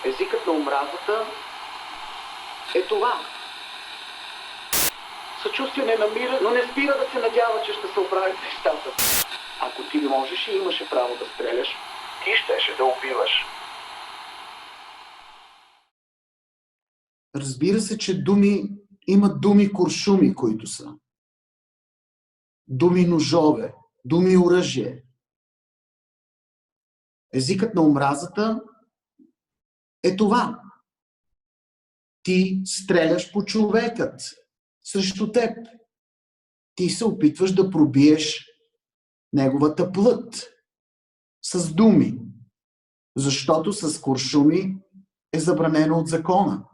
Езикът на омразата е това. Съчувствие не намира, но не спира да се надява, че ще се оправят нещата. Ако ти не можеш и имаше право да стреляш, ти щеше да убиваш. Разбира се, че има думи куршуми, които са. Думи ножове, думи оръжие. Езикът на омразата е това. Ти стреляш по човекът срещу теб. Ти се опитваш да пробиеш неговата плът с думи, защото с куршуми е забранено от закона.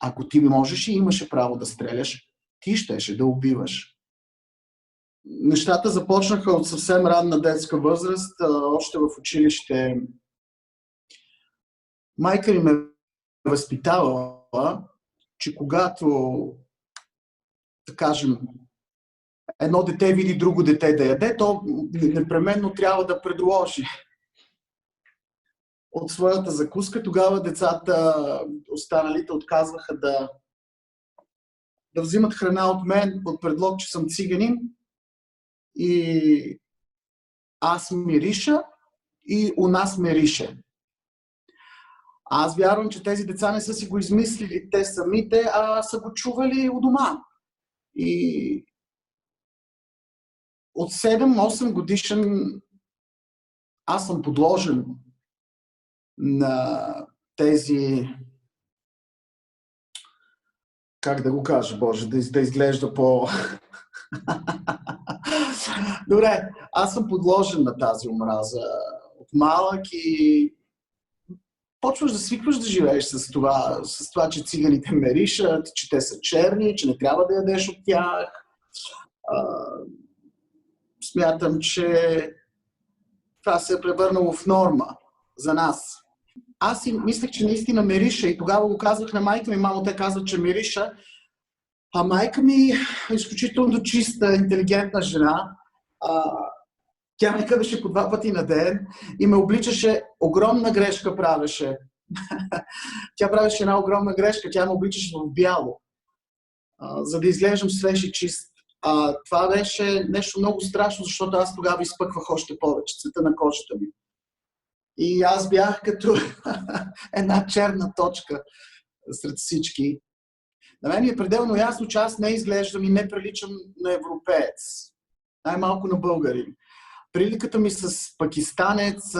Ако ти можеш и имаше право да стреляш, ти щеше да убиваш. Нещата започнаха от съвсем ранна детска възраст, още в училище. Майка ми ме възпитавала, че когато, да кажем, едно дете види друго дете да яде, то непременно трябва да предложи от своята закуска. Тогава децата, останалите, отказваха да взимат храна от мен под предлог, че съм циганин. И аз мириша и у нас мирише. Аз вярвам, че тези деца не са си го измислили те самите, а са го чували у дома. И от 7-8 годишен аз съм подложен на тези, как да го кажа, Боже, да изглежда по... Добре, аз съм подложен на тази омраза от малък и почваш да свикваш да живееш с това, че циганите меришат, че те са черни, че не трябва да ядеш от тях. Смятам, че това се е превърнало в норма за нас. Аз си мислех, че наистина мириша и тогава го казвах на майка ми. Мамо, те казват, че мириша. А майка ми е изключително чиста, интелигентна жена. Тя ме къдеше по 2 пъти на ден и ме обличаше, огромна грешка правеше. Тя правеше една огромна грешка, тя ме обличаше в бяло, за да изглеждам свеж и чист. Това беше нещо много страшно, защото аз тогава изпъквах още повече цвета на кожата ми. И аз бях като една черна точка сред всички. На мен е пределно ясно, че аз не изглеждам и не приличам на европеец. Най-малко на българин. Приликата ми с пакистанец,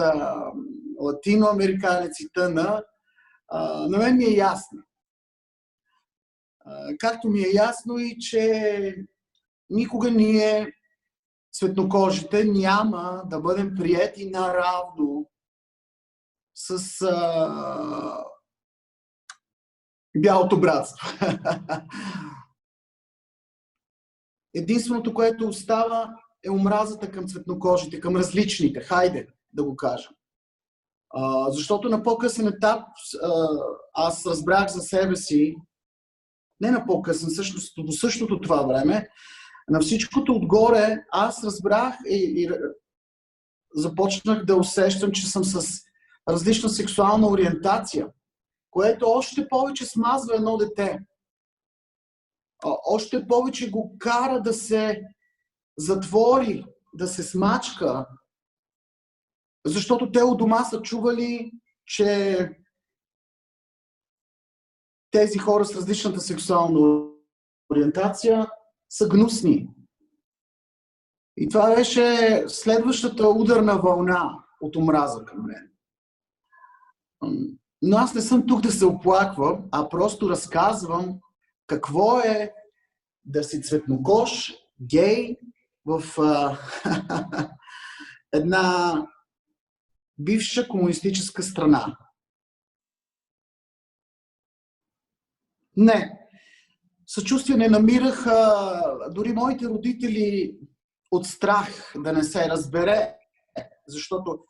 латиноамериканец и т.н. На мен ми е ясно. Както ми е ясно и, че никога ние, цветнокожите, няма да бъдем приети наравно с бялото братство. Единственото, което остава, е омразата към цветнокожите, към различните. Хайде да го кажа. Защото на по-късен етап аз разбрах за себе си, не на по-късен, всъщност до същото това време, на всичкото отгоре аз разбрах и започнах да усещам, че съм с различна сексуална ориентация, което още повече смазва едно дете. Още повече го кара да се затвори, да се смачка, защото те у дома са чували, че тези хора с различната сексуална ориентация са гнусни. И това беше следващата ударна вълна от омраза към мен. Но аз не съм тук да се оплаквам, а просто разказвам какво е да си цветнокож, гей в една бивша комунистическа страна. Не. Съчувствие не намираха дори моите родители от страх да не се разбере, защото,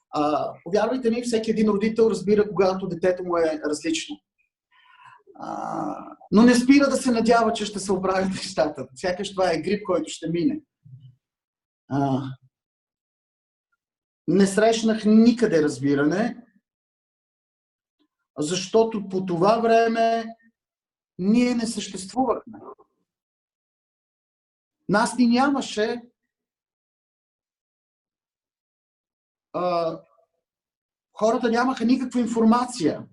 повярвайте ми, всеки един родител разбира, когато детето му е различно. Но не спира да се надява, че ще се оправят нещата. Сякаш това е грип, който ще мине. Не срещнах никъде разбиране. защото по това време ние не съществувахме. Нас ни нямаше. Хората нямаха никаква информация.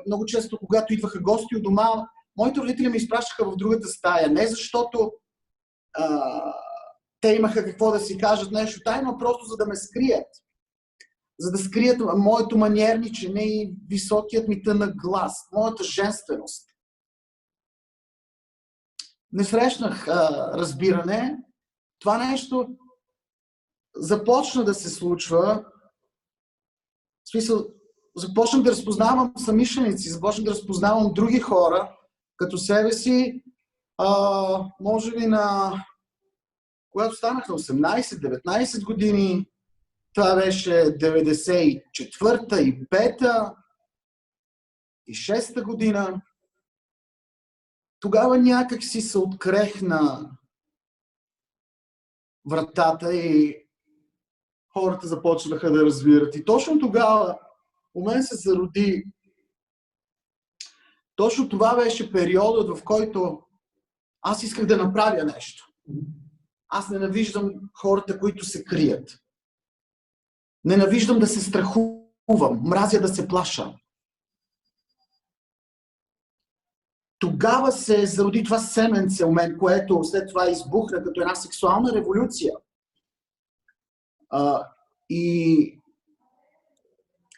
Много често, когато идваха гости от дома, моите родители ме изпращаха в другата стая. Не защото те имаха какво да си кажат нещо тайно, просто за да ме скрият. За да скрият моето маниерничене и високият ми тънък глас, моята женственост. Не срещнах разбиране. Това нещо започна да се случва. В смисъл, започнах да разпознавам съмишленици, започнах да разпознавам други хора като себе си. Може би когато станах на 18-19 години, това беше 94-та и 5-та и 6-та година. Тогава някак си се открехна вратата и хората започнаха да разбират. И точно тогава у мен се зароди. Точно това беше периодът, в който аз исках да направя нещо. Аз ненавиждам хората, които се крият. Ненавиждам да се страхувам. Мразя да се плаша. Тогава се зароди това семенце у мен, което след това избухна като една сексуална революция. И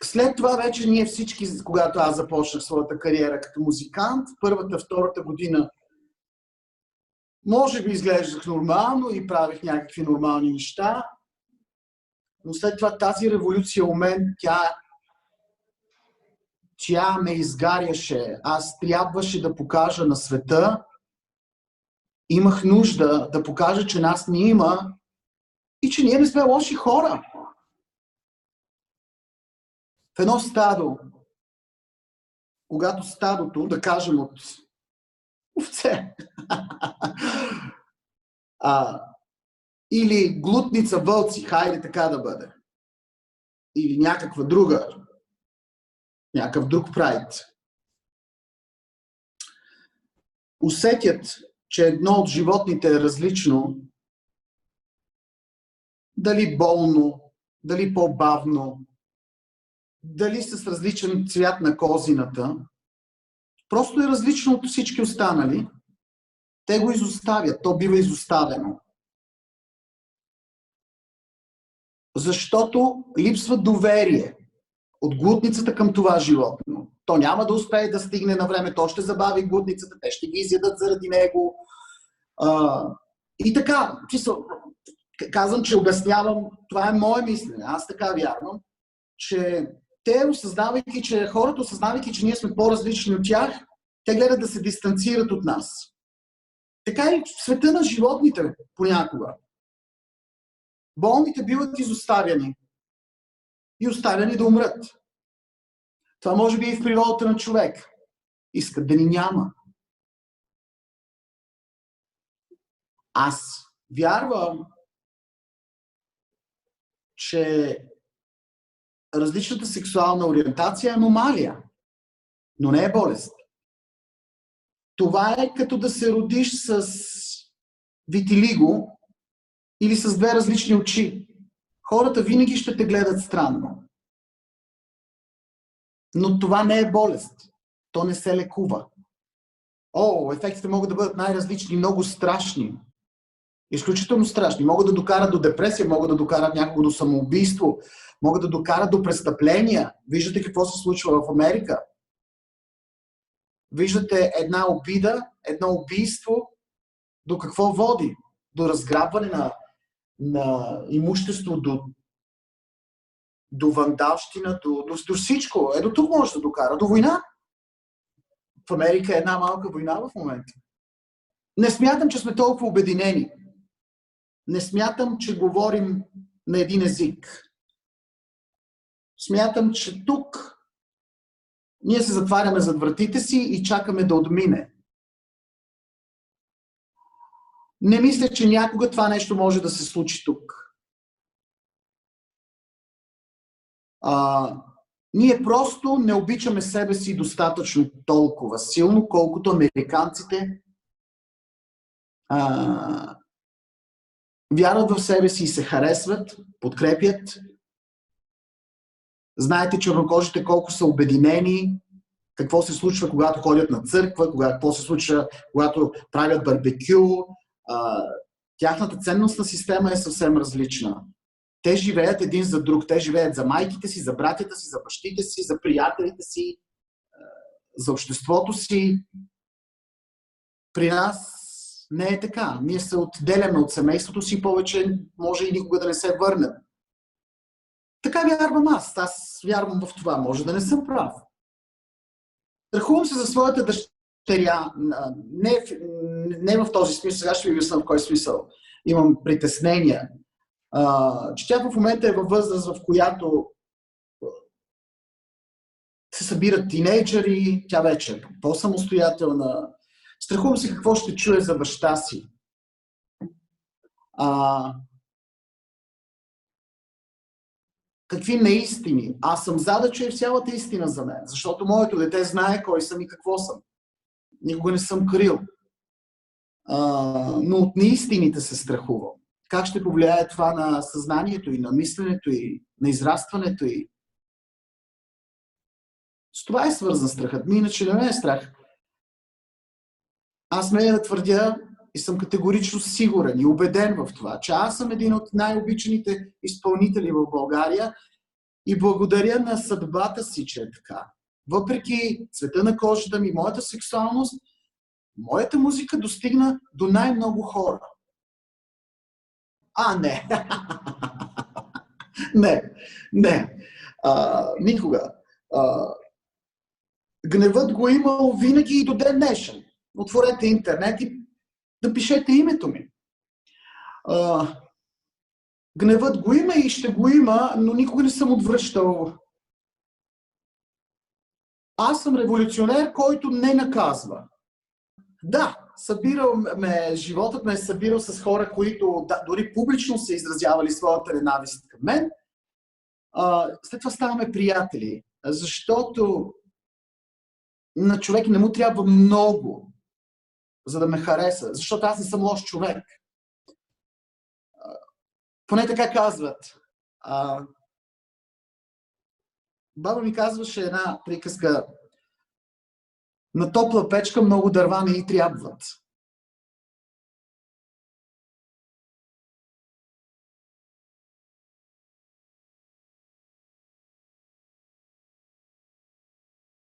след това вече ние всички, когато аз започнах своята кариера като музикант, първата, втората година може би изглеждах нормално и правих някакви нормални неща, но след това тази революция у мен, тя ме изгаряше. Аз трябваше да покажа на света, имах нужда да покажа, че нас не има и че ние не сме лоши хора. В едно стадо, когато стадото, да кажем от овце, или глутница вълци, хайде така да бъде, или някакъв друг прайд, усетят, че едно от животните е различно, дали болно, дали по-бавно, дали с различен цвят на козината, просто е различно от всички останали, те го изоставят, то бива изоставено. Защото липсва доверие от глутницата към това животно. То няма да успее да стигне на време, то ще забави глутницата, те ще ги изядат заради него. И така, казвам, че обяснявам, това е мое мислене, аз така вярвам, че хората, осъзнавайки, че ние сме по-различни от тях, те гледат да се дистанцират от нас. Така и в света на животните понякога. Болните биват изоставяни и оставяни да умрат. Това може би и в природата на човек. Искат да ни няма. Аз вярвам, че различната сексуална ориентация е аномалия, но не е болест. Това е като да се родиш с витилиго или с две различни очи. Хората винаги ще те гледат странно. Но това не е болест. То не се лекува. Ефектите могат да бъдат най-различни, много страшни. Изключително страшни. Могат да докарат до депресия, могат да докарат някого до самоубийство, могат да докарат до престъпления. Виждате какво се случва в Америка. Виждате една обида, едно убийство, до какво води? До разграбване на имущество, до вандалщина, до всичко. До тук може да докара. До война. В Америка е една малка война в момента. Не смятам, че сме толкова обединени. Не смятам, че говорим на един език. Смятам, че тук ние се затваряме зад вратите си и чакаме да отмине. Не мисля, че някога това нещо може да се случи тук. Ние просто не обичаме себе си достатъчно толкова силно, колкото американците вярват в себе си и се харесват, подкрепят. Знаете, чернокожите колко са обединени, какво се случва, когато ходят на църква, какво се случва, когато правят барбекю. Тяхната ценностна система е съвсем различна. Те живеят един за друг. Те живеят за майките си, за братята си, за бащите си, за приятелите си, за обществото си. При нас не е така. Ние се отделяме от семейството си повече, може и никога да не се върнем. Така вярвам аз. Аз вярвам в това. Може да не съм прав. Страхувам се за своята дъщеря. Не в този смисъл. Сега ще ви обясня в кой смисъл. Имам притеснения. Че тя в момента е във възраст, в която се събират тинейджери, тя вече е по-самостоятелна. Страхувам се какво ще чуе за баща си. Какви неистини. Аз съм за да чуя цялата истина за мен, защото моето дете знае кой съм и какво съм. Никога не съм крил. Но от неистините се страхувам. Как ще повлияе това на съзнанието и на мисленето и на израстването и. С това е свързан страхът ми, иначе не ме е страх. Аз смея да твърдя и съм категорично сигурен и убеден в това, че аз съм един от най-обичаните изпълнители в България и благодаря на съдбата си, че е така. Въпреки цвета на кожата ми, моята сексуалност, моята музика достигна до най-много хора. Не. Не. Никога. Гневът го имал винаги и до ден днешен. Отворете интернет и напишете името ми. Гневът го има и ще го има, но никога не съм отвръщал. Аз съм революционер, който не наказва. Да, животът ме е събирал с хора, които дори публично са изразявали своята ненавист към мен. След това ставаме приятели, защото на човек не му трябва много, за да ме хареса, защото аз не съм лош човек. Поне така казват. Баба ми казваше една приказка: на топла печка много дърва не й трябват.